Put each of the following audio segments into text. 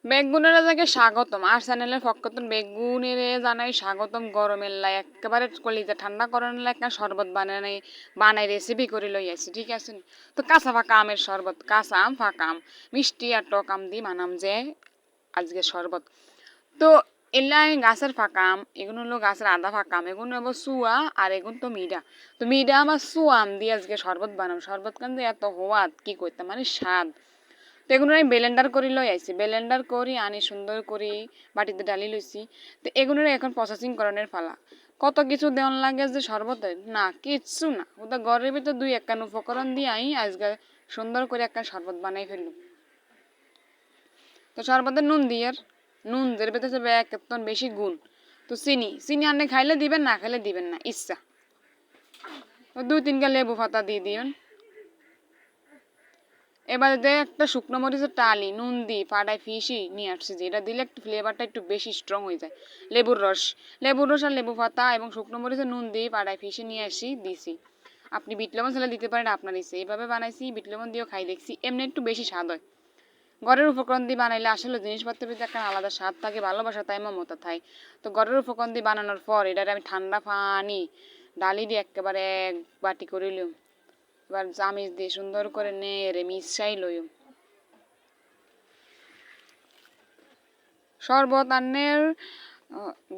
বেগুনের জায়গায় স্বাগতম আর চ্যানেলের পক্ষতন বেগুনের জানাই স্বাগতম গরমের লাই একেবারে কলিজা ঠান্ডা করানোর লাই একটা শরবত বানাই রেসিপি করে লই আসি ঠিক আছে তো কাঁচা ফাঁকা আমের শরবত কাঁচা আম ফাঁকা আম মিষ্টি আর টক আম দিয়ে বানাম যে আজকে শরবত তো এলাই গাছের ফাঁকা আম এগুলো হলো গাছের আধা ফাঁকা আম এগুলো হবো চুয়া আর এগুলো তো মিডা আমার চুয়া আম দিয়ে আজকে শরবত বানাম শরবত কান এত হওয়াত কি করতাম মানে স্বাদ তো এগুলো আমি ব্লেন্ডার করে লই আইছি ব্লেন্ডার করি আনি সুন্দর করে বাটিতে ডালি লইছি তো এগুলো এখন প্রসেসিং করানোর ফালা কত কিছু দেওয়ান লাগে যে শরবতে না কিচ্ছু না ওটা ঘরের ভিতর দুই একখান উপকরণ দিয়ে আই আজকে সুন্দর করে একটা শরবত বানাই ফেললুম তো শরবতে নুন দিয়ে নুন দের ভিতরে একটন বেশি গুণ তো চিনি চিনি আনে খাইলে দিবেন না খাইলে দিবেন না ইচ্ছা দুই তিনটা লেবু পাতা দিয়ে দিবেন এবার একটা শুকনো মরিচের টালি নুন দিই ফাটাই ফিসি নিয়ে আসছি যে এটা দিলে একটু ফ্লেভারটা একটু বেশি স্ট্রং হয়ে যায় লেবুর রস আর লেবু পাতা এবং শুকনো মরিচের নুন দিয়ে ফাটাই ফিসি নিয়ে আসি দিছি আপনি বিট লবণ ছেলে দিতে পারেন আপনার ইচ্ছে এইভাবে বানাইছি বিট লবণ দিয়েও খাই দেখছি এমনি একটু বেশি স্বাদ হয় ঘরের উপকরণ দিয়ে বানাইলে আসলে জিনিসপত্রের ভিতরে একটা আলাদা স্বাদ থাকে ভালোবাসা তাই মমতা থাকে তো ঘরের উপকরণ দিয়ে বানানোর পর এটা আমি ঠান্ডা পানি ডালি দিয়ে একেবারে এক বাটি করে লিম এবার চামিচ দিয়ে সুন্দর করে নেড়ে মিশাই লইম শরবত আন্নের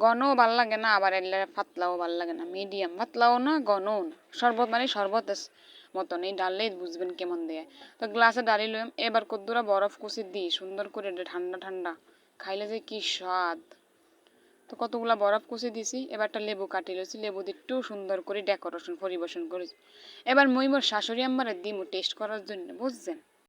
ঘনও ভাল লাগে না আবার এলে পাতলাও ভাল লাগে না মিডিয়াম পাতলাও না ঘনও না শরবত মানে শরবত মতন এই ডাললেই বুঝবেন কেমন দেয় তো গ্লাসে ডালি লইম এবার কদ্দুরা বরফ কুচি দিই সুন্দর করে ঠান্ডা ঠান্ডা খাইলে যে কি স্বাদ তো কতগুলা বরফ কুচি দিছি এবার একটা লেবু কাটি লইছি লেবু দিয়ে একটু সুন্দর করে ডেকোরেশন পরিবেশন করেছি এবার মই মোর শাশুড়ি আম্মারে দিমু টেস্ট করার জন্য বুঝছেন